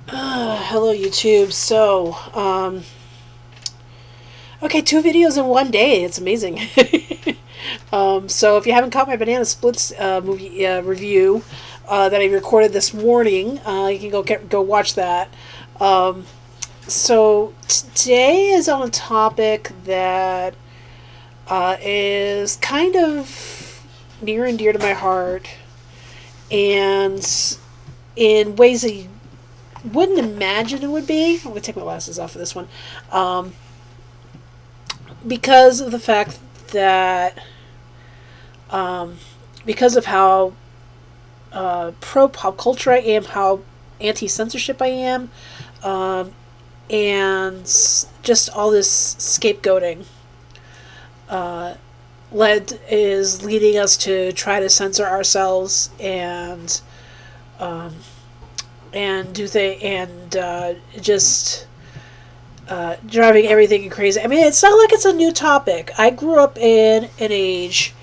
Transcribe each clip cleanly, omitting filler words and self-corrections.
Hello YouTube. Okay, two videos in one day. It's amazing. So if you haven't caught my Banana Splits movie review that I recorded this morning, you can go watch that. Um, Today is on a topic that is kind of near and dear to my heart, and in ways that you wouldn't imagine it would be. I'm gonna take my glasses off for this one. Um, because of the fact that um, because of how pro pop culture I am, how anti censorship I am, um, and just all this scapegoating uh, is leading us to try to censor ourselves um, and do they and just driving everything crazy. I mean, it's not like it's a new topic. I grew up in an age.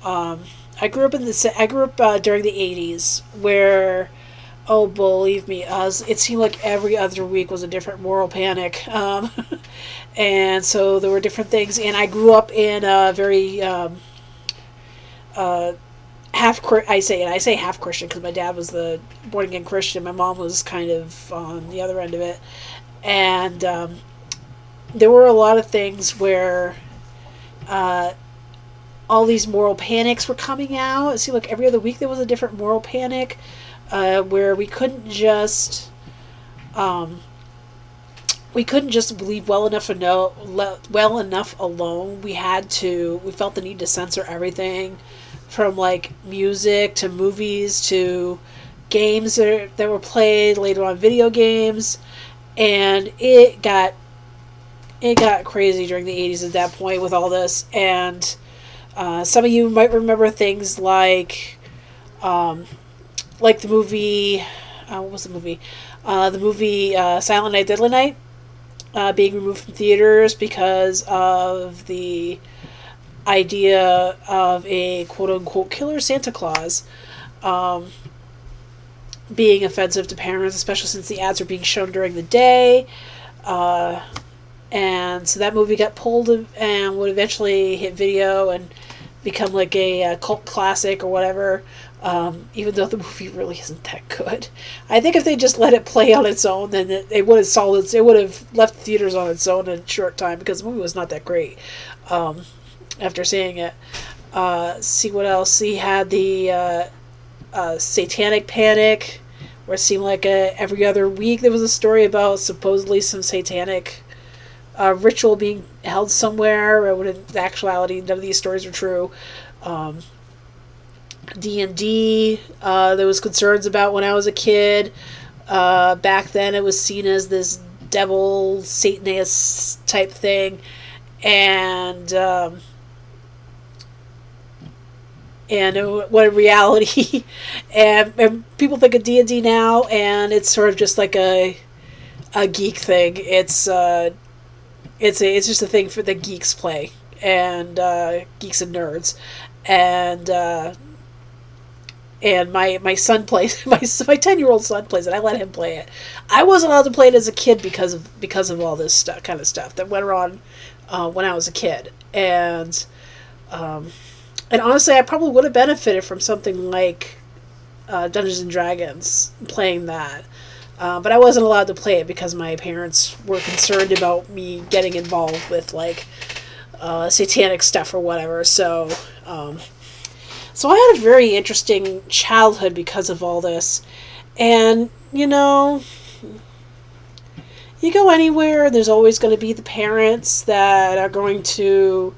Um, I grew up during the '80s, where, oh, believe me, it seemed like every other week was a different moral panic, and so there were different things. And I grew up in a very uh, I say half Christian because my dad was the born again Christian. My mom was kind of on the other end of it, and there were a lot of things where uh, all these moral panics were coming out. It seemed like every other week there was a different moral panic, where um, we couldn't just believe well enough alone. We felt the need to censor everything, from like music to movies to games that were played later on, video games, and it got crazy during the '80s at that point with all this. And some of you might remember things um, like the movie. What was the movie? The movie Silent Night, Deadly Night, being removed from theaters because of the idea of a quote unquote killer Santa Claus um, being offensive to parents, especially since the ads are being shown during the day. Uh, and so that movie got pulled and would eventually hit video and become like a cult classic or whatever. Even though the movie really isn't that good, I think if they just let it play on its own, then it would have solved. It would have left theaters on its own in a short time because the movie was not that great. Um, After seeing it, see what else he had, the Satanic Panic, where it seemed like every other week there was a story about supposedly some satanic ritual being held somewhere, when in actuality none of these stories are true. Um, D&D, there was concerns about when I was a kid. Back then it was seen as this devil Satanist type thing, and what in reality, and people think of D&D now, and it's sort of just like a geek thing. It's just a thing for the geeks play, and geeks and nerds, and my son plays my 10-year-old son plays it. I let him play it. I wasn't allowed to play it as a kid because of all this kind of stuff that went on when I was a kid, um, and honestly, I probably would have benefited from something like Dungeons and Dragons, playing that. But I wasn't allowed to play it because my parents were concerned about me getting involved with like satanic stuff or whatever. So I had a very interesting childhood because of all this. And you go anywhere, there's always going to be the parents that are going to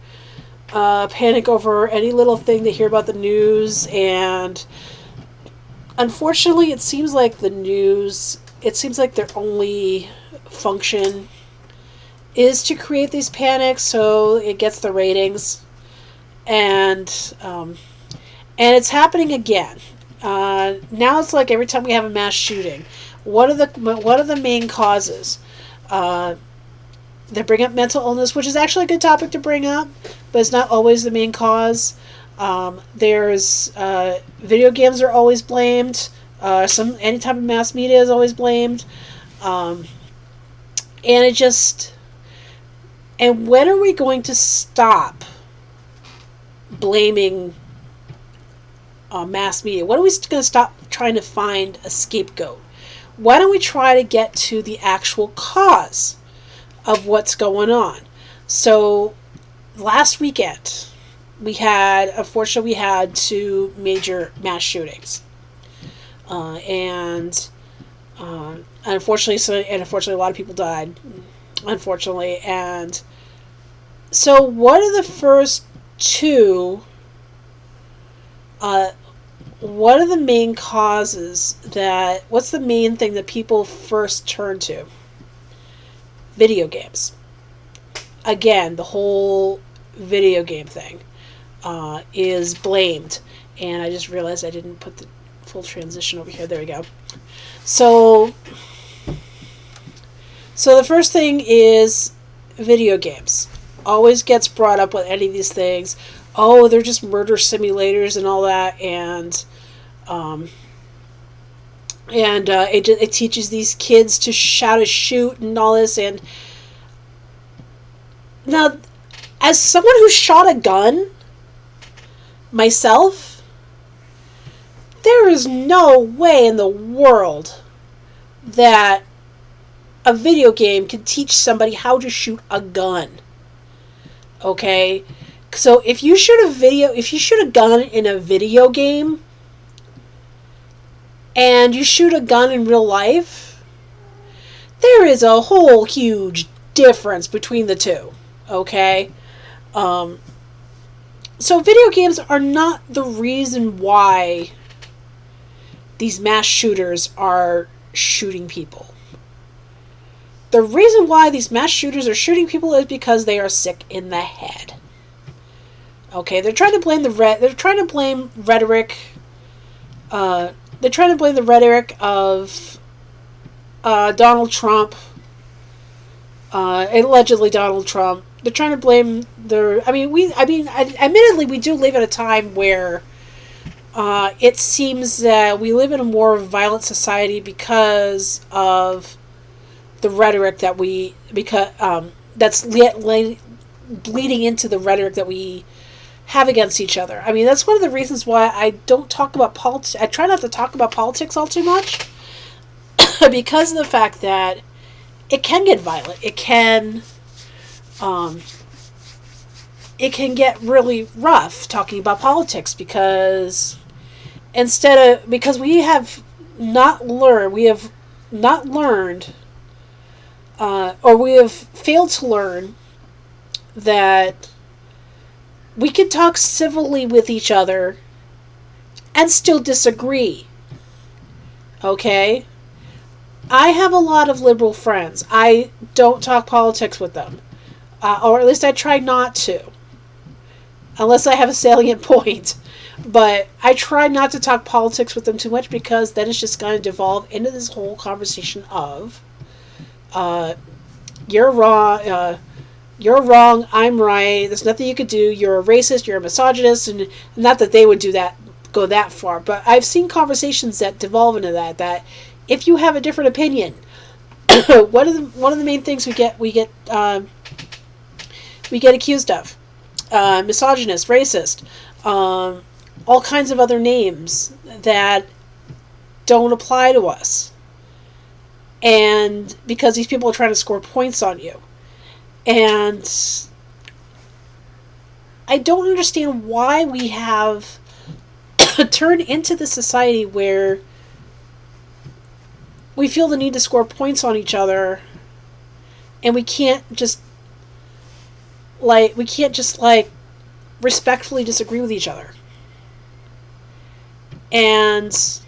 panic over any little thing they hear about the news. And unfortunately, it seems like their only function is to create these panics so it gets the ratings. And it's happening again. Now it's like every time we have a mass shooting, what are the main causes? They bring up mental illness, which is actually a good topic to bring up, but it's not always the main cause. There's video games are always blamed. Any type of mass media is always blamed. And it just, and when are we going to stop blaming mass media? When are we going to stop trying to find a scapegoat? Why don't we try to get to the actual cause of what's going on? So last weekend, unfortunately, we had 2 major mass shootings. And unfortunately, a lot of people died, unfortunately. And so what are the first 2, what are the main causes what's the main thing that people first turn to? Video games. Again, the whole video game thing is blamed. And I just realized I didn't put the full transition over here. There we go. So the first thing is video games. Always gets brought up with any of these things. Oh, they're just murder simulators and all that, and it teaches these kids to how to shoot and all this. And now, as someone who shot a gun myself, there is no way in the world that a video game can teach somebody how to shoot a gun. Okay? So if you shoot a gun in a video game and you shoot a gun in real life, there is a whole huge difference between the two. Okay? So video games are not the reason why these mass shooters are shooting people. The reason why these mass shooters are shooting people is because they are sick in the head. Okay, they're trying to blame rhetoric. They're trying to blame the rhetoric of Donald Trump, allegedly Donald Trump. They're trying to blame admittedly, we do live in a time where it seems that we live in a more violent society because of the rhetoric that's bleeding into the rhetoric that we have against each other. I mean, that's one of the reasons why I don't talk about politics. I try not to talk about politics all too much because of the fact that it can get violent. It can get really rough talking about politics because we have not learned, or we have failed to learn that we can talk civilly with each other and still disagree. Okay? I have a lot of liberal friends. I don't talk politics with them. Or at least I try not to. Unless I have a salient point. But I try not to talk politics with them too much because then it's just going to devolve into this whole conversation of you're wrong, I'm right, there's nothing you could do, you're a racist, you're a misogynist, and not that they would go that far, but I've seen conversations that devolve into that if you have a different opinion, one of the main things we get accused of, misogynist, racist, all kinds of other names that don't apply to us. And because these people are trying to score points on you. And I don't understand why we have turned into the society where we feel the need to score points on each other and we can't just respectfully disagree with each other. And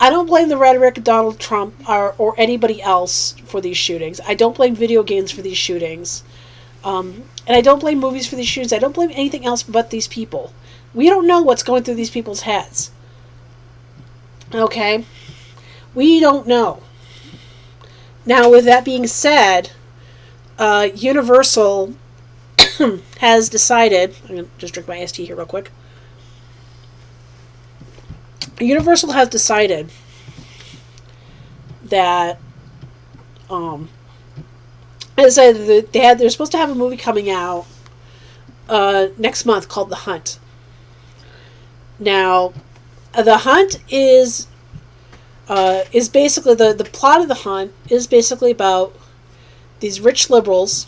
I don't blame the rhetoric of Donald Trump or anybody else for these shootings. I don't blame video games for these shootings. And I don't blame movies for these shootings. I don't blame anything else but these people. We don't know what's going through these people's heads. Okay? We don't know. Now, with that being said, Universal has decided... I'm going to just drink my iced tea here real quick. Universal has decided that As I said, they're supposed to have a movie coming out next month called The Hunt. Now, The Hunt is basically the plot of The Hunt is basically about these rich liberals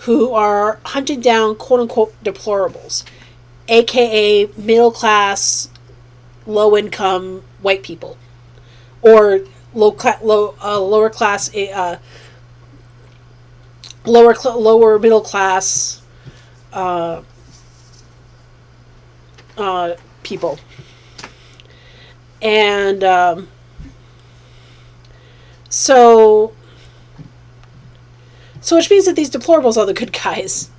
who are hunting down quote unquote deplorables, aka middle class, low income white people, or lower class lower middle class people. And so which means that these deplorables are the good guys.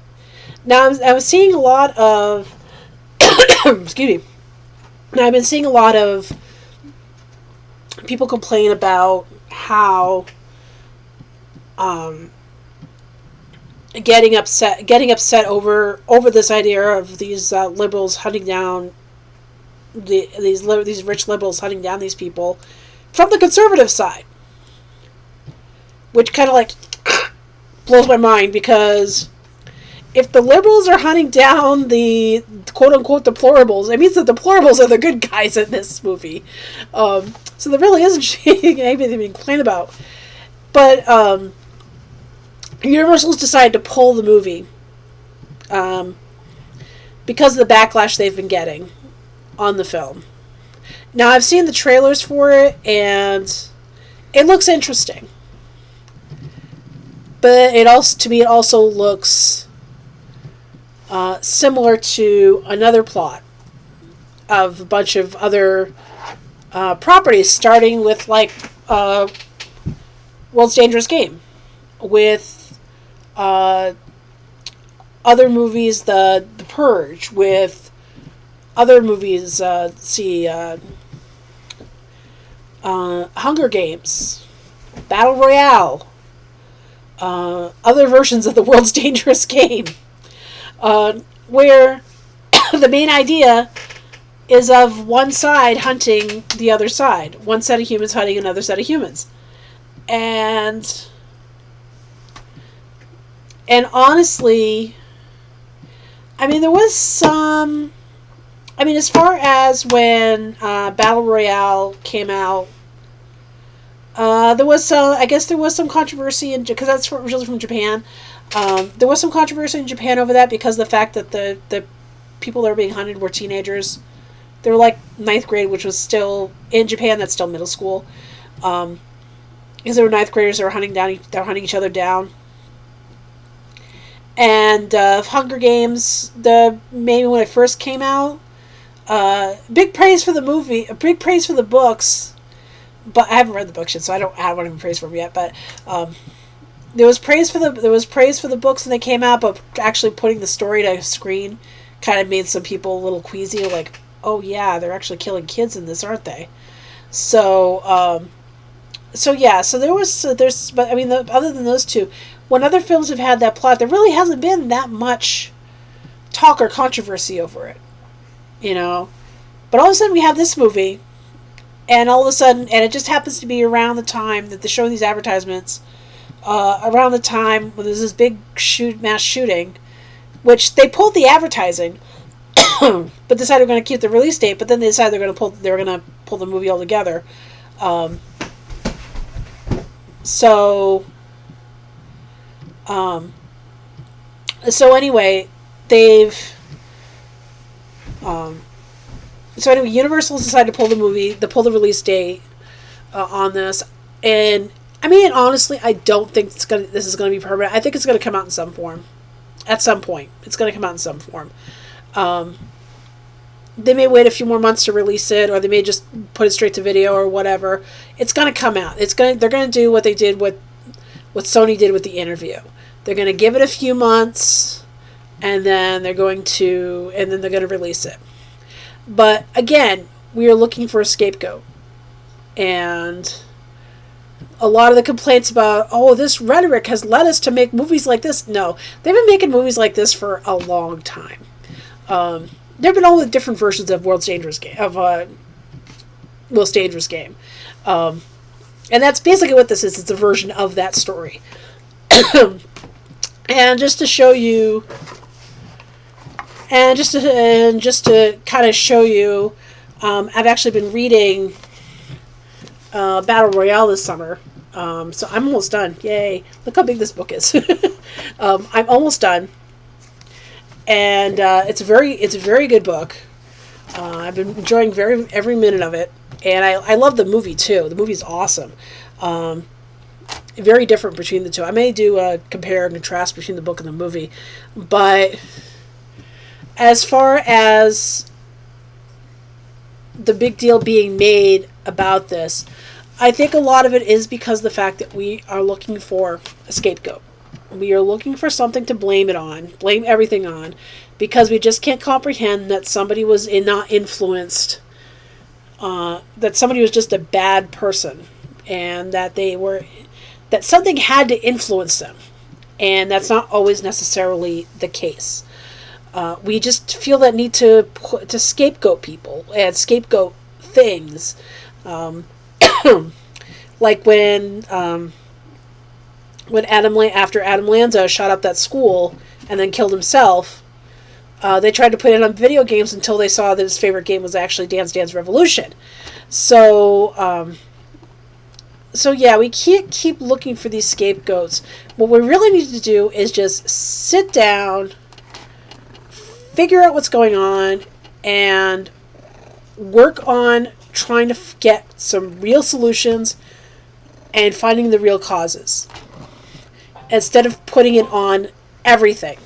Now I was seeing a lot of excuse me. Now I've been seeing a lot of people complain about how getting upset over this idea of these liberals hunting down these rich liberals hunting down these people from the conservative side, which kind of like blows my mind, because if the liberals are hunting down the quote unquote deplorables, it means the deplorables are the good guys in this movie. So there really isn't anything to complain about. But Universal's decided to pull the movie because of the backlash they've been getting on the film. Now, I've seen the trailers for it, and it looks interesting. But it also looks similar to another plot of a bunch of other properties, starting with like World's Dangerous Game, with other movies, the Purge, with other movies, Hunger Games, Battle Royale, other versions of the World's Dangerous Game, where the main idea is of one side hunting the other side. One set of humans hunting another set of humans. And honestly, I mean, there was some... I mean, as far as when Battle Royale came out, there was some controversy, because that's originally from Japan. There was some controversy in Japan over that, because of the fact that the people that were being hunted were teenagers. They were like 9th grade, which was still, in Japan, that's still middle school. Because they were 9th graders that were hunting each other down. And Hunger Games, maybe when it first came out, big praise for the movie, big praise for the books, but I haven't read the books yet, so I don't have any praise for them yet. But there was praise for the books when they came out, but actually putting the story to screen kind of made some people a little queasy, like, oh yeah, they're actually killing kids in this, aren't they? So but I mean, other than those two, when other films have had that plot, there really hasn't been that much talk or controversy over it, But all of a sudden we have this movie, and it just happens to be around the time that they're showing these advertisements, around the time when there's this big mass shooting, which they pulled the advertising, but decided they're going to keep the release date. But then they decided they're going to pull the movie altogether. So anyway, Universal's decided to pull the release date on this, and I mean, honestly, I don't think this is going to be permanent. I think it's going to come out in some form. At some point, it's going to come out in some form. They may wait a few more months to release it, or they may just put it straight to video or whatever. It's going to come out. They're going to do what they did what Sony did with The Interview. They're going to give it a few months, and then they're going to release it. But again, we are looking for a scapegoat, and a lot of the complaints about, this rhetoric has led us to make movies like this. No, they've been making movies like this for a long time. There have been all the different versions of World's Dangerous Game. And that's basically what this is. It's a version of that story. And just to show you, and just to kind of show you, I've actually been reading Battle Royale this summer. So I'm almost done. Yay! Look how big this book is. I'm almost done, and it's a very good book. I've been enjoying every minute of it, and I love the movie too. The movie's awesome. Very different between the two. I may do a compare and contrast between the book and the movie, but as far as the big deal being made about this, I think a lot of it is because of the fact that we are looking for a scapegoat. We are looking for something to blame everything on, because we just can't comprehend that somebody was not influenced, that somebody was just a bad person, and that that something had to influence them, and that's not always necessarily the case. We just feel that need to scapegoat people and scapegoat things, like when after Adam Lanza shot up that school and then killed himself. They tried to put it on video games until they saw that his favorite game was actually Dance Dance Revolution. So, yeah, we can't keep looking for these scapegoats. What we really need to do is just sit down, figure out what's going on, and work on trying to get some real solutions and finding the real causes, instead of putting it on everything.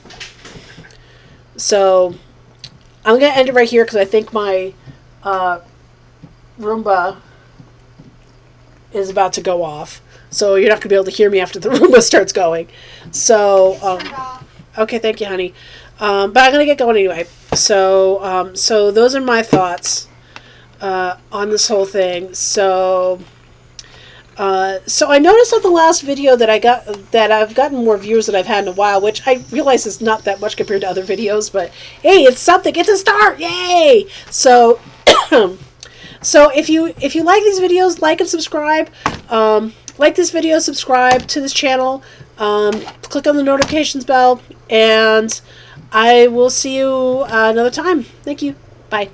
So I'm going to end it right here because I think my Roomba is about to go off. So you're not going to be able to hear me after the Roomba starts going. So, okay, thank you, honey. But I'm going to get going anyway. So those are my thoughts on this whole thing. So I noticed on the last video that I've gotten more views than I've had in a while, which I realize is not that much compared to other videos, but hey, it's something. It's a start. Yay! So, so if you like these videos, like and subscribe. Like this video, subscribe to this channel. Click on the notifications bell, and I will see you another time. Thank you. Bye.